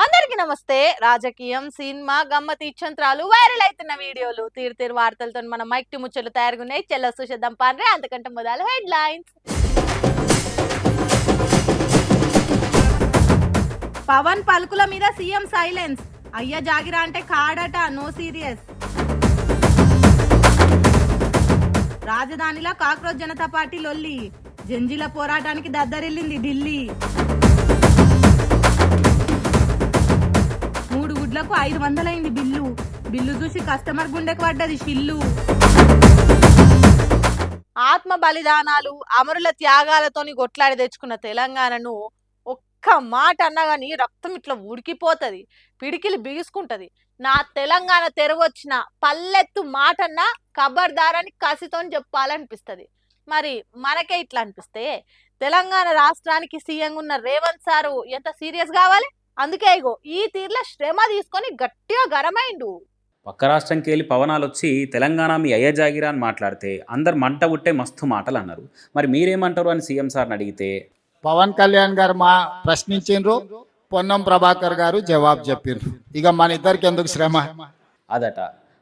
అందరికి నమస్తే. రాజకీయం, సినిమా, గమ్మతి ఇచ్చంత్రాలు, వైరల్ అవుతున్న వీడియోలు, తీరు వార్తలతో మన మైక్ ముచ్చట్లు తయారుగున్నాయి. చెల్ల చూసేద్దాం పాన్రే. అంతకంటే మొదలు హెడ్లైన్స్. పవన్ పలుకుల మీద సీఎం సైలెన్స్. అయ్య జాగిరా అంటే కాడట, నో సీరియస్. రాజధానిలో కాక్రోచ్ జనతా పార్టీ లొల్లి. జంజీల పోరాటానికి దద్దరిల్లింది ఢిల్లీ. 3 గుడ్లకు 500 అయింది బిల్లు. బిల్లు చూసి కస్టమర్ గుండెకు పడ్డది షిల్లు. ఆత్మ బలిదానాలు, అమరుల త్యాగాలతోని కొట్లాడి తెచ్చుకున్న తెలంగాణను ఒక్క మాట అన్నా గానీ రక్తం ఇట్లా ఉడికిపోతుంది, పిడికిలి బిగుసుకుంటది. నా తెలంగాణ తెరవచ్చిన పల్లెత్తు మాటన్నా ఖబర్దారని కసితోని చెప్పాలనిపిస్తుంది. మరి మనకే ఇట్లా అనిపిస్తే తెలంగాణ రాష్ట్రానికి సీఎం ఉన్న రేవంత్ సారు ఎంత సీరియస్ కావాలి? అందుకే ఇగో ఈ తీర్ల శ్రమ తీసుకొని గట్టిగా గరమైండు. పక్క రాష్ట్రంకి వెళ్ళి పవనాలు వచ్చి తెలంగాణ మీ అయ్య జాగిరా అని మాట్లాడితే అందరు మంట ఉట్టే మస్తు మాటలు అన్నారు. మరి మీరేమంటారు అని సీఎం సార్ని అడిగితే పవన్ కళ్యాణ్ గారు మా ప్రశ్నించిండ్రు, పొన్నం ప్రభాకర్ గారు జవాబు చెప్పిండ్రు. ఇక మన ఇద్దరికి ఎందుకు శ్రమ అదట.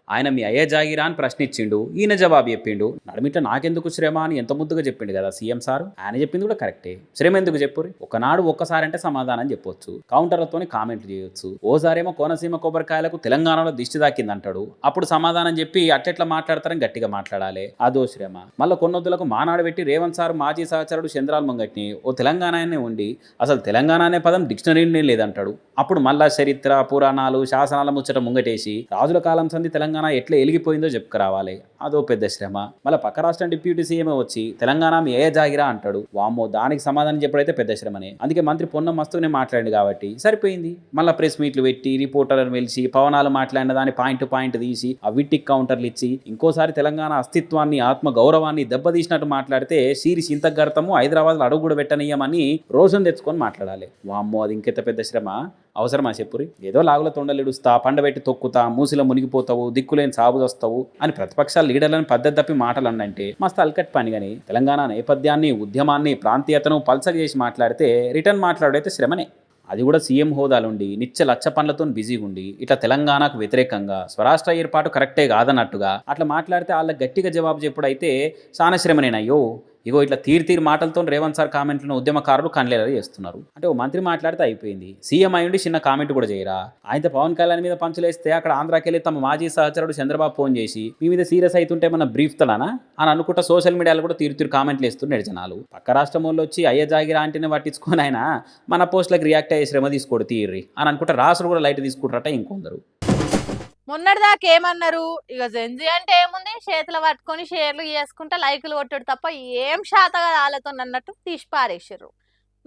ఆయన మీ అయ్య జాగిరా అని ప్రశ్నించిండు, ఈయన జవాబు చెప్పిండు. నడుమిట నాకెందుకు శ్రమ అని ఎంత ముద్దుగా చెప్పిండు కదా సీఎం సార్. ఆయన చెప్పింది కూడా కరెక్టే. శ్రమ ఎందుకు చెప్పుర్రి? ఒకనాడు ఒక్కసారి అంటే సమాధానం చెప్పొచ్చు, కౌంటర్లతోని కామెంట్లు చేయొచ్చు. ఓసారేమో కోనసీమ కొబ్బరికాయలకు తెలంగాణలో దిష్టి తాకింది అంటాడు, అప్పుడు సమాధానం చెప్పి అట్లెట్లా మాట్లాడతారని గట్టిగా మాట్లాడాలి, అదో శ్రమ. మళ్ళీ కొన్నొద్దులకు మానాడు పెట్టి రేవంత్ సార్ మాజీ సహచరుడు చంద్రాల ముంగట్ని ఓ తెలంగాణనే ఉండి అసలు తెలంగాణ అనే పదం డిక్షనరీనే లేదంటాడు. అప్పుడు మళ్ళా చరిత్ర, పురాణాలు, శాసనాల ముచ్చట ముంగటేసి రాజుల కాలం సంది తెలంగాణ ఎట్లా ఎలిగిపోయిందో చెప్పుకురావాలి, అదో పెద్ద శ్రమ. మళ్ళీ పక్క రాష్ట్రం డిప్యూటీ సీఎం వచ్చి తెలంగాణ మీ ఏ జాగిరా అంటాడు. వామ్మో, దానికి సమాధానం చెప్పడైతే పెద్ద శ్రమనే. అందుకే మంత్రి పొన్నం మస్తునే మాట్లాడింది కాబట్టి సరిపోయింది. మళ్ళీ ప్రెస్ మీట్లు పెట్టి రిపోర్టర్లను పిలిచి పవనాలు మాట్లాడిన దాన్ని పాయింట్ పాయింట్ తీసి ఆ విట్టిక్ కౌంటర్లు ఇచ్చి ఇంకోసారి తెలంగాణ అస్తిత్వాన్ని, ఆత్మ గౌరవాన్ని దెబ్బతీసినట్టు మాట్లాడితే సీరియస్ ఇంతగడతాము, హైదరాబాద్లో అడుగు కూడా పెట్టనీయమని రోజును తెచ్చుకొని మాట్లాడాలి. వామ్మో, అది ఇంకెంత పెద్ద శ్రమ అవసరమా చెప్పురి? ఏదో లాగుల తొండలిడుస్తా, పండబెట్టి తొక్కుతా, మూసిలో మునిగిపోతావు, దిక్కులేని సాగు వస్తావు అని ప్రతిపక్షాల లీడర్లను పద్ధతి తప్పి మాటలు అన్నంటే మస్తు అల్కట్ పని. కానీ తెలంగాణ నేపథ్యాన్ని, ఉద్యమాన్ని, ప్రాంతీయతను పల్సగ చేసి మాట్లాడితే రిటర్న్ మాట్లాడైతే శ్రమనే. అది కూడా సీఎం హోదాలుండి నిత్య లచ్చ పనులతో బిజీగా ఉండి ఇట్లా తెలంగాణకు వ్యతిరేకంగా స్వరాష్ట్ర ఏర్పాటు కరెక్టే కాదన్నట్టుగా అట్లా మాట్లాడితే వాళ్ళకి గట్టిగా జవాబు చెప్పుడైతే చాలా శ్రమనేనయ్యో. ఇగో ఇట్లా తీరు మాటలతో రేవంత్ సార్ కామెంట్లను ఉద్యమకారులు కన్లేలా చేస్తున్నారు. అంటే ఓ మంత్రి మాట్లాడితే అయిపోయింది, సీఎం అయ్యుండి చిన్న కామెంట్ కూడా చేయరా? ఆయనతో పవన్ కళ్యాణ్ మీద పంచులేస్తే అక్కడ ఆంధ్రాకి వెళ్ళి తమ మాజీ సహచరుడు చంద్రబాబు ఫోన్ చేసి మీ మీద సీరియస్ అవుతుంటే మన బ్రీఫ్ తలానా అని అనుకుంటా సోషల్ మీడియాలో కూడా తీరు కామెంట్లు వేస్తున్నారు జనాలు. పక్క రాష్ట్రం వాళ్ళు వచ్చి అయ్య జాగిరా అంటేనే పట్టించుకొని ఆయన మన పోస్టులకు రియాక్ట్ అయ్యే శ్రమ తీసుకోడు తీర్రి అని అనుకుంటా రాసులు కూడా లైట్ తీసుకుంటారట ఇంకొందరు. మొన్నటిదాకా ఏమన్నారు, ఇక జెంజీ అంటే ఏముంది, చేతులు పట్టుకొని షేర్లు చేసుకుంటా లైకులు కొట్టాడు తప్ప ఏం శాతగా వాళ్ళతో అన్నట్టు తీసి పారేసారు.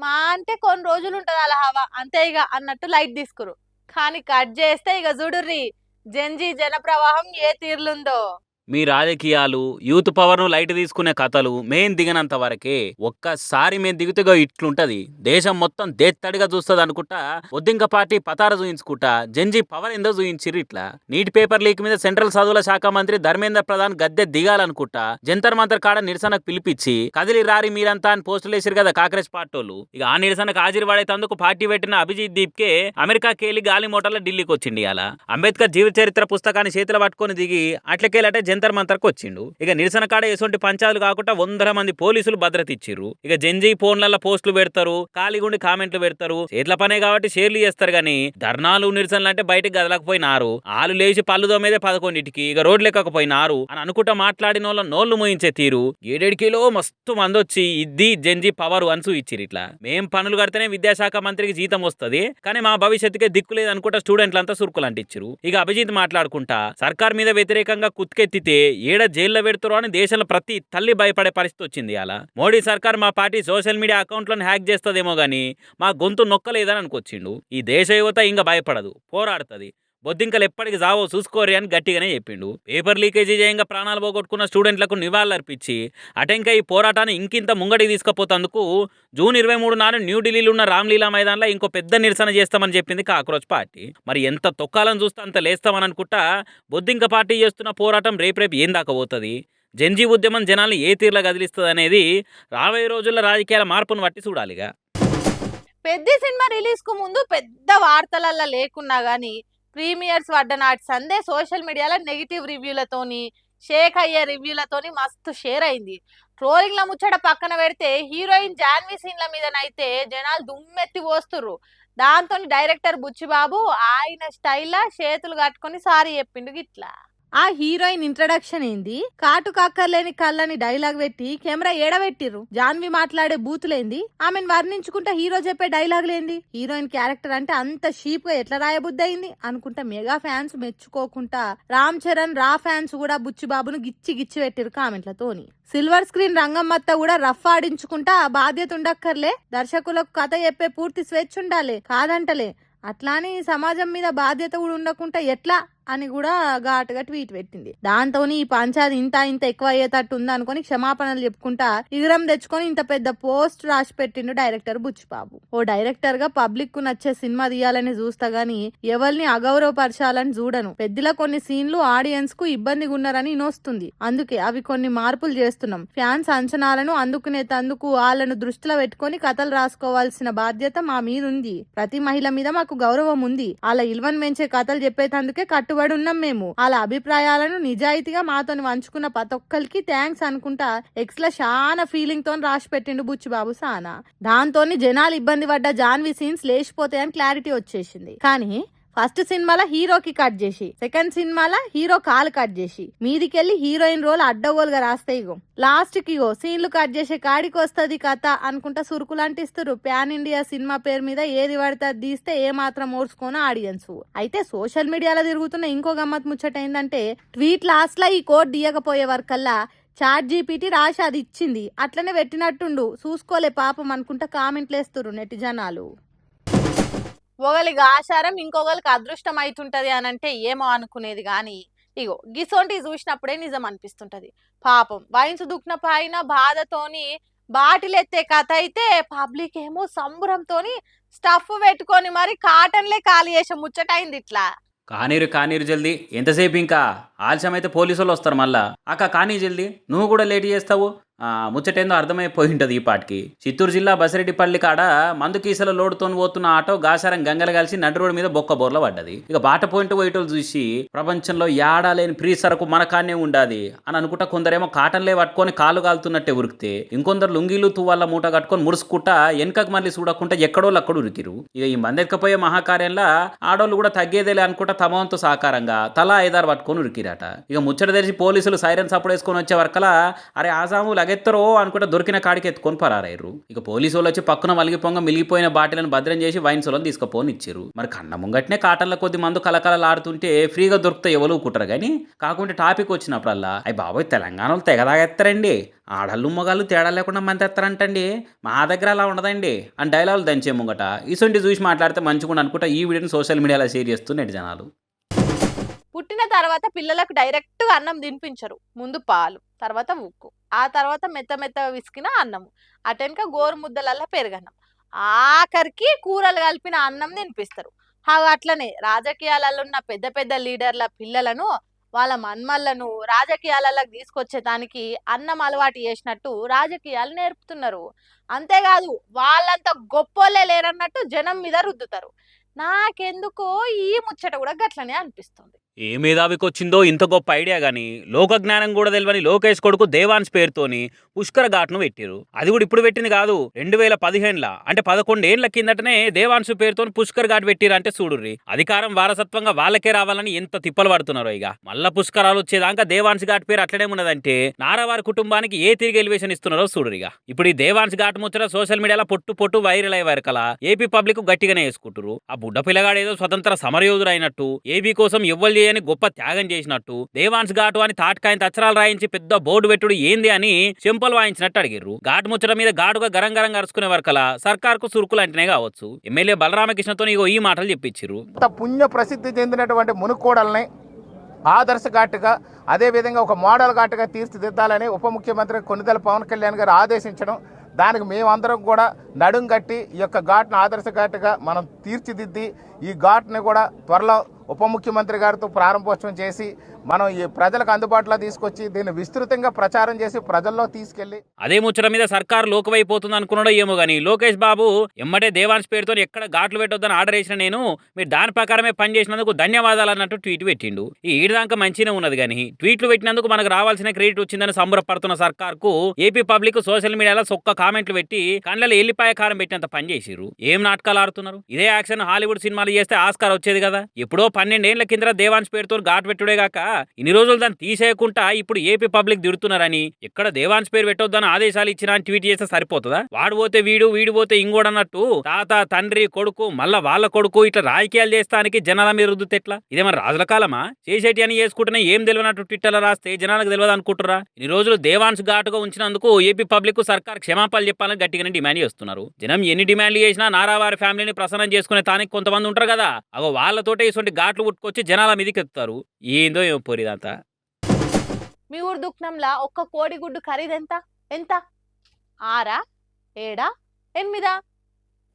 మా అంటే కొన్ని రోజులు ఉంటుంది అలా హవా అంతే ఇక అన్నట్టు లైట్ తీసుకురు. కానీ కట్ చేస్తే ఇక చూడుర్రి జెంజీ జన ప్రవాహం ఏ తీరులుందో. మీ రాజకీయాలు, యూత్ పవర్ను లైట్ తీసుకునే కథలు మేం దిగనంత వరకే. ఒక్కసారి మేము దిగుతుగా ఇట్లుంటది, దేశం మొత్తం దేత్తడిగా చూస్తుంది అనుకుంటా ఒద్దింక పార్టీ పతార చూయించుకుంటా జంజీ పవర్ ఎందో చూయించిర్రు. ఇట్లా నీటి పేపర్ లీక్ మీద సెంట్రల్ చదువుల శాఖ మంత్రి ధర్మేంద్ర ప్రధాన్ గద్దె దిగాలనుకుంటా జంతర్ మంతర్ కాడ నిరసనకు పిలిపించి కదిలి రారి మీరంతా అని పోస్టులు వేసారు కదా కాంగ్రెస్ పార్టీలు. ఇక ఆ నిరసనకు హాజరు పడేందుకు పార్టీ పెట్టిన అభిజిత్ దీప్కే అమెరికాకి వెళ్ళి గాలి మోటార్లో ఢిల్లీకి వచ్చింది. అలా అంబేద్కర్ జీవిత చరిత్ర పుస్తకాన్ని చేతులు పట్టుకొని దిగి అట్లకేలంటే జంతర్ మంతర్కి వచ్చిండు. ఇక నిరసన కాడ ఎటువంటి పంచాలు కాకుండా 100 మంది పోలీసులు భద్రత ఇచ్చిర్రు. ఇక జంజీ ఫోన్లలో పోస్టులు పెడతారు, ఖాళీగుండి కామెంట్లు పెడతారు, చేట్ల పనే కాబట్టి షేర్లు చేస్తారు. కానీ ధర్నాలు, నిరసనలు అంటే బయటకు గదలకపోయినారు. ఆలు లేచి పళ్ళుదో మీదే 11ంటికి ఇక రోడ్లు ఎక్కకపోయినారు అని అనుకుంటా మాట్లాడిన వాళ్ళ నోళ్లు మూయించే తీరు 7-7 మస్తు మంది వచ్చి ఇది జంజీ పవర్ అన్సు ఇచ్చిరు. ఇట్లా మేం పనులు కడితేనే విద్యాశాఖ మంత్రికి జీతం వస్తుంది, కానీ మా భవిష్యత్తుకే దిక్కు లేదు అనుకుంటా స్టూడెంట్లంతా సురుకులు అంటించారు. ఇక అభిజిత్ మాట్లాడుకుంటా సర్కార్ మీద వ్యతిరేకంగా కుత్కెత్తితే ఏడ జైల్లో పెడతారో అని దేశంలో ప్రతి తల్లి భయపడే పరిస్థితి వచ్చింది. అలా మోడీ సర్కార్ మా పార్టీ సోషల్ మీడియా అకౌంట్లను హ్యాక్ చేస్తుందేమో గానీ మా గొంతు నొక్కలేదని అనుకొచ్చిండు. ఈ దేశ యువత ఇంకా భయపడదు, పోరాడుతుంది. బొద్దింకలు ఎప్పటికి జావో చూసుకోరి అని గట్టిగానే చెప్పిండు. పేపర్ లీకేజీ చేయంగా ప్రాణాలు పోగొట్టుకున్న స్టూడెంట్లకు నివాళులర్పించి అటెంక ఈ పోరాటాన్ని ఇంకింత ముంగడికి తీసుకుపోతందుకు జూన్ 23 నాడు న్యూఢిల్లీలో ఉన్న రామ్లీలా మైదాన్లో ఇంకో పెద్ద నిరసన చేస్తామని చెప్పింది కాక్రోచ్ పార్టీ. మరి ఎంత తొక్కాలని చూస్తే అంత లేస్తామని అనుకుంటా బొద్దింక పార్టీ చేస్తున్న పోరాటం రేపు ఏం దాకా పోతుంది? జెన్జీ ఉద్యమం జనాల్ని ఏ తీరులో కదిలిస్తుంది అనేది రాబోయే రోజుల్లో రాజకీయాల మార్పును బట్టి చూడాలిగా. పెద్ద సినిమా రిలీజ్ కు ముందు పెద్ద వార్తలల్లో లేకున్నా గానీ ప్రీమియర్స్ పడ్డ నాటి సందే సోషల్ మీడియాలో నెగిటివ్ రివ్యూలతోని షేక్ అయ్యే రివ్యూలతోని మస్తు షేర్ అయింది. ట్రోలింగ్ల ముచ్చట పక్కన పెడితే హీరోయిన్ జాన్వీ సీన్ల మీదనైతే జనాలు దుమ్మెత్తి పోస్తుర్రు. దాంతో డైరెక్టర్ బుచ్చిబాబు ఆయన స్టైల్లా చేతులు కట్టుకొని సారీ చెప్పిండు గిట్లా. ఆ హీరోయిన్ ఇంట్రడక్షన్ ఏంది, కాటు కాక్కర్లేని కళ్ళని డైలాగ్ పెట్టి కెమెరా ఏడబెట్టిర్రు. జాన్వి మాట్లాడే బూతులేంది, ఆమెను వర్ణించుకుంటా హీరో చెప్పే డైలాగులేంది, హీరోయిన్ క్యారెక్టర్ అంటే అంత షీప్ గా ఎట్లా రాయబుద్ధి అయింది అనుకుంటా మెగా ఫ్యాన్స్ మెచ్చుకోకుండా రామ్ చరణ్ రా ఫ్యాన్స్ కూడా బుచ్చిబాబును గిచ్చి గిచ్చి పెట్టిరు కామెంట్లతోని. సిల్వర్ స్క్రీన్ రంగమ్మత్త కూడా రఫ్ ఆడించుకుంటా బాధ్యత ఉండక్కర్లే, దర్శకులకు కథ చెప్పే పూర్తి స్వేచ్ఛ ఉండాలి కాదంటలే, అట్లానే సమాజం మీద బాధ్యత కూడా ఉండకుండా ఎట్లా అని కూడా ఘాటుగా ట్వీట్ పెట్టింది. దాంతో ఈ పంచాది ఇంత ఎక్కువ అయ్యేటట్టు ఉంది అనుకుని క్షమాపణలు చెప్పుకుంటా ఇగురం తెచ్చుకొని ఇంత పెద్ద పోస్ట్ రాసి పెట్టిండు డైరెక్టర్ బుచ్చిబాబు. ఓ డైరెక్టర్ గా పబ్లిక్ కు నచ్చే సినిమా తీయాలని చూస్తా గానీ ఎవరిని అగౌరవపరచాలని చూడను. పెద్దల కొన్ని సీన్లు ఆడియన్స్ కు ఇబ్బందిగా ఉన్నారని ఇనొస్తుంది, అందుకే అవి కొన్ని మార్పులు చేస్తున్నాం. ఫ్యాన్స్ అంచనాలను అందుకునేందుకు వాళ్ళను దృష్టిలో పెట్టుకొని కథలు రాసుకోవాల్సిన బాధ్యత మా మీద ఉంది. ప్రతి మహిళ మీద మాకు గౌరవం ఉంది. వాళ్ళ ఇల్వన్ పెంచే కథలు చెప్పేటందుకే కట్టుబడి ఉన్నాం మేము. వాళ్ళ అభిప్రాయాలను నిజాయితీగా మాతో వంచుకున్న ప్రతి ఒక్కరికి థ్యాంక్స్ అనుకుంటా ఎక్స్ లా చాలా ఫీలింగ్ తో రాసి పెట్టిండు బుచ్చిబాబు సానా. దాంతో జనాలు ఇబ్బంది పడ్డ జాన్వి సీన్స్ లేచిపోతాయని క్లారిటీ వచ్చేసింది. కానీ ఫస్ట్ సినిమాలో హీరోకి కట్ చేసి, సెకండ్ సినిమాలో హీరో కాలు కట్ చేసి, మీదికెళ్ళి హీరోయిన్ రోల్ అడ్డగోలుగా రాస్తే ఇగో లాస్ట్ కి సీన్లు కట్ చేసే కాడికి వస్తుంది కథ అనుకుంటా సురుకులు అంటిస్తారు. ప్యాన్ ఇండియా సినిమా పేరు మీద ఏది పడితే అది తీస్తే ఏ మాత్రం ఓర్చుకోను ఆడియన్స్. అయితే సోషల్ మీడియాలో తిరుగుతున్న ఇంకో గమ్మత్ ముచ్చట ఏంటంటే ట్వీట్ లాస్ట్ లో ఈ కోడ్ దియకపోయే వరకల్లా ChatGPT రాసి అది ఇచ్చింది, అట్లనే పెట్టినట్టుండు చూసుకోలే పాపం అనుకుంటా కామెంట్లు వేస్తున్నారు నెటిజనాలు. ఒకరికి ఆచారం ఇంకొకరికి అదృష్టం అవుతుంటది అని అంటే ఏమో అనుకునేది కానీ ఇగో గిసోంటి చూసినప్పుడే నిజం అనిపిస్తుంటది. పాపం వైన్స్ దుఃఖన పైన బాధతోని బాటిల్ ఎత్తే కథ అయితే పబ్లిక్ ఏమో సంబురంతోని స్టఫ్ పెట్టుకొని మరి కాటన్లే ఖాళీ చేసే ముచ్చటైంది ఇట్లా. కానీరు జల్దీ, ఎంతసేపు ఇంకా ఆలస్యం అయితే పోలీసు వాళ్ళు వస్తారు మళ్ళా. అక్క కానీ జల్దీ, నువ్వు కూడా లేట్ చేస్తావు. ముచ్చటేందో అర్థమైపోయి ఉంటుంది ఈ పాటికి. చిత్తూరు జిల్లా బసిరెడ్డిపల్లి కాడ మందు కీసల లోడుతో పోతున్న ఆటో గాసారం గంగలు కలిసి నడు రోడ్డు మీద బొక్క బోర్ల పడ్డది. ఇక బాట పోయింట్ పోయేటోళ్ళు చూసి ప్రపంచంలో యాడా లేని ఫ్రీ సరకు మన కాన్నే ఉండాది అని అనుకుంటా కొందరేమో కాటన్లే పట్టుకొని కాలు కాలుతున్నట్టే ఉరికితే, ఇంకొందరు లుంగీలు తువ్వాళ్ళ మూట కట్టుకొని మురుసుకుంటా వెనకకు మళ్ళీ చూడకుండా ఎక్కడోళ్ళు అక్కడ ఉరికిరు. ఇక ఈ మందెక్కపోయే మహాకార్యంలో ఆడోళ్ళు కూడా తగ్గేదేలే అనుకుంటా తమ వంతు సహకారంగా తలా 5-6 పట్టుకొని ఉరికిరట. ఇక ముచ్చట తెలిసి పోలీసులు సైరన్ సప్పుడు వేసుకొని వచ్చే వరకలా అరే ఆసాము ఎత్తరో అనుకుంటే దొరికిన కాడికి ఎత్తుకొని పరారయ్యారు. ఇక పోలీసు వాళ్ళు వచ్చి పక్కన మలిగిపోంగ మిలిగిపోయిన బాటిలను భద్రం చేసి వైన్స్ వాళ్ళని తీసుకుపోని ఇచ్చారు. మరి కన్న ముంగట్నే కాటన్ల కొద్ది మందు కలకలలాడుతుంటే ఫ్రీగా దొరికితే ఎవరు కుట్టరు కానీ కాకుంటే టాపిక్ వచ్చినప్పుడల్లా అయ్యి బాబోయ్ తెలంగాణలో తెగదాగెత్తారండి, ఆడళ్ళు మొగాళ్ళు తేడా లేకుండా మంది ఎత్తారంటండి, మా దగ్గర అలా ఉండదండి అని డైలాగులు దంచే ముంగట ఇసొంటి చూసి మాట్లాడితే మంచిగా అనుకుంటా ఈ వీడియోని సోషల్ మీడియాలో షేర్ చేస్తున్నట్టు జనాలు. పుట్టిన తర్వాత పిల్లలకు డైరెక్ట్ గా అన్నం తినిపించరు. ముందు పాలు, తర్వాత ఉక్కు, ఆ తర్వాత మెత్త విసికిన అన్నము, అటెనక గోరు ముద్దలల్లా పెరుగన్నం, ఆఖరికి కూరలు కలిపిన అన్నం తినిపిస్తారు. అట్లనే రాజకీయాలలో ఉన్న పెద్ద లీడర్ల పిల్లలను వాళ్ళ మన్మళ్ళను రాజకీయాలకు తీసుకొచ్చేదానికి అన్నం అలవాటు చేసినట్టు రాజకీయాలు నేర్పుతున్నారు. అంతేకాదు వాళ్ళంతా గొప్పోళ్ళే లేరన్నట్టు జనం మీద రుద్దుతారు. నాకెందుకో ఈ ముచ్చట కూడా గట్లనే అనిపిస్తుంది. ఏ మేధావికి వచ్చిందో ఇంత గొప్ప ఐడియా గానీ లోక జ్ఞానం కూడా తెలియని లోకేష్ కొడుకు దేవాన్స్ పేరుతోని పుష్కర ఘాట్ను పెట్టారు. అది కూడా ఇప్పుడు పెట్టింది కాదు, 2015 అంటే 11 ఏళ్ల కిందటనే దేవాన్స్ పేరుతో పుష్కర్ ఘాట్ పెట్టిరు. అంటే చూడుర్రి, అధికారం వారసత్వంగా వాళ్ళకే రావాలని ఎంత తిప్పలు పడుతున్నారో. ఇక మళ్ళా పుష్కరాలు వచ్చేదాకా దేవాన్స్ ఘాట్ పేరు అట్లనే ఉన్నదంటే నారావారి కుటుంబానికి ఏ తిరిగి ఎలివేషన్ ఇస్తున్నారో చూడురిగా. ఇప్పుడు ఈ దేవాన్స్ ఘాట్ ముచ్చట సోషల్ మీడియాలో పొట్టు వైరల్ అయ్యే వరకలా ఏపీ పబ్లిక్ గట్టిగానే వేసుకుంటారు. ఆ బుడ్డ పిల్లగాడు ఏదో స్వతంత్ర సమరయోధుడు అయినట్టు, ఏపీ కోసం ఎవ్వరు అని గొప్ప త్యాగం చేసినట్టు, దేవాన్స్ ఘాటు అని తాటకాయన అక్షరాలు రాయించి పెద్ద బోర్డు పెట్టుడు ఏంది అని చెంపలు వాయించినట్టు అడిగారు. ఘాటు ముచ్చట మీద ఘాటుగా గరం అరుచుకునే వరకలా సర్కార్కు సురుకులు అంటేనే కావచ్చు. ఎమ్మెల్యే బలరామకృష్ణతో ఈ మాటలు చెప్పించారు. పుణ్య ప్రసిద్ధి చెందినటువంటి మునుకోడల్ని ఆదర్శ ఘాటుగా అదేవిధంగా ఒక మోడల్ ఘాటుగా తీర్చిదిద్దాలని ఉప ముఖ్యమంత్రి కొనిదెల పవన్ కళ్యాణ్ గారు ఆదేశించడం, దానికి మేమందరం కూడా నడుం కట్టి ఈ యొక్క ఘాట్ను ఆదర్శ ఘాటుగా మనం తీర్చిదిద్ది ఈ ఘాట్ని కూడా త్వరలో ఉప ముఖ్యమంత్రి గారితో ప్రారంభోత్సవం చేసి మనం ఈ ప్రజలకు అందుబాటులో తీసుకొచ్చి దీన్ని విస్తృతంగా ప్రచారం చేసి ప్రజల్లో తీసుకెళ్లి అదే ముచ్చట మీద సర్కారు లోకమైపోతుంది అనుకున్నాడో ఏమో గానీ లోకేష్ బాబు ఎమ్మటే దేవాన్స్ పేరుతో ఎక్కడ ఘాట్లు పెట్టొద్దని ఆర్డర్ చేసిన నేను మీరు దాని ప్రకారమే పనిచేసినందుకు ధన్యవాదాలు అన్నట్టు ట్వీట్ పెట్టిండు. ఈ ఈడదాకా మంచిగానే ఉన్నది కానీ ట్వీట్లు పెట్టినందుకు మనకు రావాల్సిన క్రెడిట్ వచ్చిందని సంబరపడుతున్న సర్కార్కు ఏపీ పబ్లిక్ సోషల్ మీడియాలో సొక్క కామెంట్లు పెట్టి కళ్ళలో ఎల్లిపాయ కారం పెట్టినంత పని చేసిర్రు. ఏం నాటకాలు ఆడుతున్నారు? ఇదే యాక్షన్ హాలీవుడ్ సినిమాలు చేస్తే ఆస్కార్ వచ్చేది కదా. ఎప్పుడో 12 ఏళ్ల కింద దేవాన్స్ పేరుతో ఘాట్ పెట్టుడే గాక ఇన్ని రోజులు దాన్ని తీసేయకుండా ఇప్పుడు ఏపీ పబ్లిక్ తిడుతున్నారని ఎక్కడ దేవాన్స్ పేరు పెట్టొద్దని ఆదేశాలు ఇచ్చినా ట్వీట్ చేస్తే సరిపోతుందా? వాడు పోతే వీడు పోతే ఇంకోడన్నట్టు తాత తండ్రి కొడుకు మళ్ళా వాళ్ళ కొడుకు ఇట్లా రాజకీయాలు చేస్తానికి జనాల మీద రుద్దుతే ఎట్లా? ఇదేమన్నా రాజుల కాలమా? చేసేటి అని చేసుకుంటేనే ఏం తెలియనట్టు ట్విట్టర్లో రాస్తే జనాలకు తెలియదు అనుకుంటారా? ఇన్ని రోజులు దేవాన్స్ ఘాటుగా ఉంచినందుకు ఏపీ పబ్లిక్ సర్కార్ క్షమాపణలు చెప్పాలని గట్టిగానే డిమాండ్ చేస్తున్నారు. జనం ఎన్ని డిమాండ్లు చేసినా నారావారి ఫ్యామిలీని ప్రసన్నం చేసుకునే తానికి కొంతమంది ఉంటారు కదా, అగో వాళ్ళతోటే ఇటువంటి ఘాట్లు పుట్టుకొచ్చి జనాల మీదకి ఎత్తుతారు. ఏందో ఏమో పోరిదంతా. మీ ఊరు దుఃఖంలా ఒక్క కోడిగుడ్డు ఖరీదెంత? ఎంత? 6, 7, 8?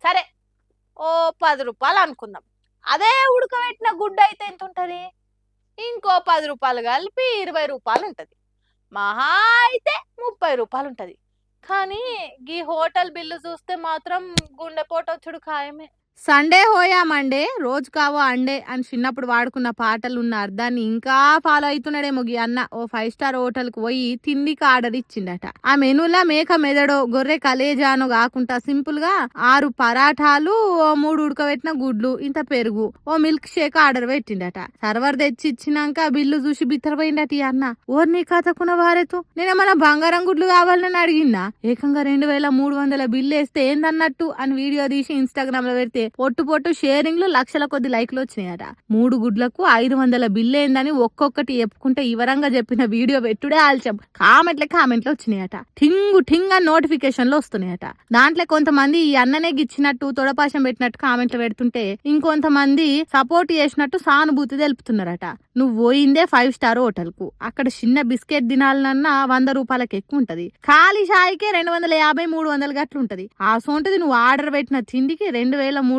సరే ఓ 10 రూపాయలు అనుకుందాం. అదే ఉడకబెట్టిన గుడ్డు అయితే ఎంత ఉంటుంది? ఇంకో 10 రూపాయలు కలిపి 20 రూపాయలు ఉంటుంది. మహా అయితే 30 రూపాయలు ఉంటుంది. కానీ ఈ హోటల్ బిల్లు చూస్తే మాత్రం గుండెపోటు వచ్చుడు ఖాయమే. సండే హోయా మండే రోజు కావో అండే అని చిన్నప్పుడు వాడుకున్న పాటలు ఉన్న అర్థాన్ని ఇంకా ఫాలో అవుతున్నాడేమో గీ అన్న. ఓ 5 స్టార్ హోటల్ కు పోయి తిండికి ఆర్డర్ ఇచ్చిండట. ఆ మెనూలా మేక మెదడో గొర్రె కలేజానో కాకుండా సింపుల్ గా 6 పరాఠాలు, ఓ 3 ఉడకబెట్టిన గుడ్లు, ఇంత పెరుగు, ఓ మిల్క్ షేక్ ఆర్డర్ పెట్టిండట. సర్వర్ తెచ్చి ఇచ్చినాక బిల్లు చూసి బిత్తరపోయిండట ఈ అన్న. ఓర్ నీ కథకున్న వారేతు నేనేమన్నా బంగారం గుడ్లు కావాలని అడిగిందా? ఏకంగా 2300 బిల్లు వేస్తే ఏందన్నట్టు అని వీడియో తీసి ఇన్స్టాగ్రామ్ లో పెడితే పొట్టు షేరింగ్లు లక్షల కొద్ది లైక్లు వచ్చినాయట. 3 గుడ్లకు 500 బిల్లు ఏందని ఒక్కొక్కటి చెప్పుకుంటే వివరంగా చెప్పిన వీడియో పెట్టుడే ఆల్చం. కామెంట్లు వచ్చినాయట. ఠింగ్ అని నోటిఫికేషన్లు వస్తున్నాయట. దాంట్లో కొంతమంది ఈ అన్ననే గిచ్చినట్టు తొడపాశం పెట్టినట్టు కామెంట్లు పెడుతుంటే ఇంకొంతమంది సపోర్ట్ చేసినట్టు సానుభూతి తెలుపుతున్నారట. నువ్వు పోయిందే 5 స్టార్ హోటల్ కు, అక్కడ చిన్న బిస్కెట్ తినాలన్నా 100 రూపాయలకి ఎక్కువ ఉంటది. ఖాళీ షాయికే 250-300 గట్లు ఉంటది. ఆ సోంటిది నువ్వు ఆర్డర్ పెట్టిన తిండికి 2300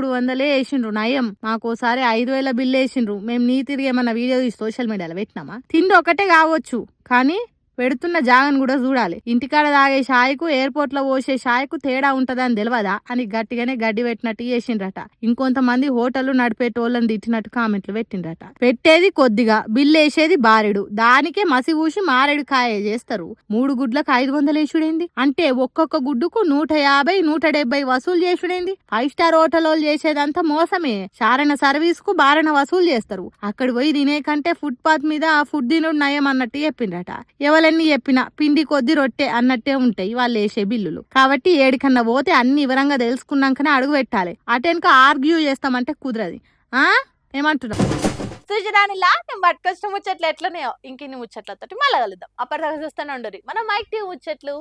వేసిండ్రు. నయం మాకోసారి 5000 బిల్లు వేసిండ్రు. మేము నీ తిరిగి ఏమన్నా వీడియో తీసి సోషల్ మీడియాలో పెట్టినామా? తిండి ఒకటే కావచ్చు కానీ పెడుతున్న జాగను కూడా చూడాలి. ఇంటికాడ తాగే షాయికు ఎయిర్పోర్ట్ లో పోసే షాయికు తేడా ఉంటదని తెలియదా అని గట్టిగానే గడ్డి పెట్టినట్టు చేసిండ్రట. ఇంకొంతమంది హోటళ్లు నడిపేటోళ్ళని తిట్టినట్టు కామెంట్లు పెట్టిండ్రట. పెట్టేది కొద్దిగా బిల్లు వేసేది బారెడు, దానికే మసి ఊసి మారేడు కాయ చేస్తారు. 3 గుడ్లకు 500 వేసుడేంది? అంటే ఒక్కొక్క గుడ్డుకు 150-170 వసూలు చేసుడేంది? 5 స్టార్ హోటల్ వాళ్ళు చేసేదంతా మోసమే. చారణ సర్వీస్ కు బారణ వసూలు చేస్తారు. అక్కడ పోయి తినే కంటే ఫుట్ పాత్ మీద ఫుడ్ తినుడు నయం అన్నట్టు చెప్పిండ్రట. ఎవలన్నీ చెప్పినా పిండి కొద్ది రొట్టె అన్నట్టే ఉంటాయి వాళ్ళు వేసే బిల్లులు. కాబట్టి ఏడికన్నా పోతే అన్ని వివరంగా తెలుసుకున్నాకనే అడుగు పెట్టాలి. అటెనక ఆర్గ్యూ చేస్తామంటే కుదరది. ఏమంటున్నావు? సుజరానిలా నేను పట్టుకొచ్చిన ముచ్చట్లు ఎట్లనేయో ఇంకిన్ని ముచ్చట్లతో మళ్ళా కలుద్దాం. అప్పటిదాకా చూస్తూనే ఉండరు మన మైక్ టీవీ ముచ్చట్లు.